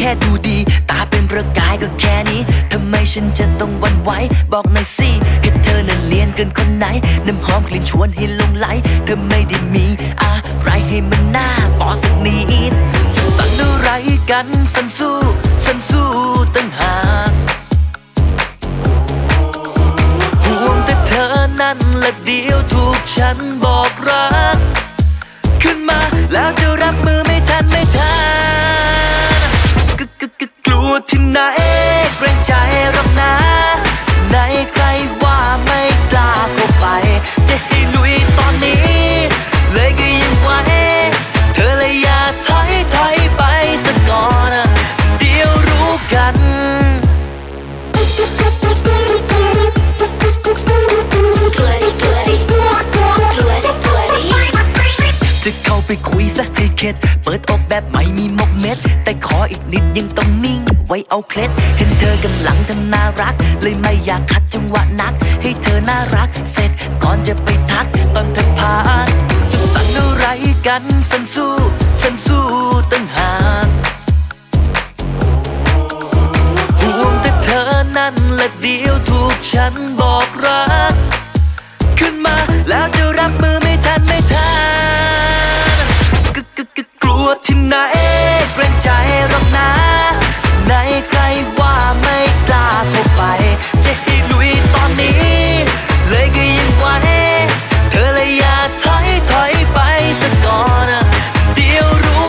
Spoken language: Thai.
ค่ดูดีตาเป็นประกายก็แค่นี้ทำไมฉันจะต้องหวั่นไหวบอกหน่อยสิให้เธอนั้นเลียนเกินคนไหนน้ำหอมกลิ่นชวนให้หลงไหลเธอไม่ได้มีอะไรให้มันน่าปอสักนิดจะสั่นอะไรกันสั่นสู้ตั้งหากห่วงแต่เธอนั้นละเดียวถูกฉันบอกรักขึ้นมาแล้วจะรับมือไม่ทันกลัวที่ไหนเกรงใจรับนะไหนใครว่าไม่กล้าเข้าไปจะให้ลุยตอนนี้เลยก็ยังไหวเธอเลยอย่าถอยไปสักก่อนเดี๋ยวรู้กันจะเข้าไปคุยซะให้เข็ดเปิดอกแบบไม่มีมกเม็ดแต่ขออีกนิดยังต้องนิ่งไว้เอาเคล็ดเห็นเธอกำลังทำน่ารักเลยไม่อยากขัดจังหวะนักให้เธอน่ารักเสร็จก่อนจะไปทักตอนเธอผ่านจะสั่นอะไรกันสั่นสู้ตั้งหากห่วงแต่เธอนั้นละเดียวถูกฉันบอกรักขึ้นมาแล้ว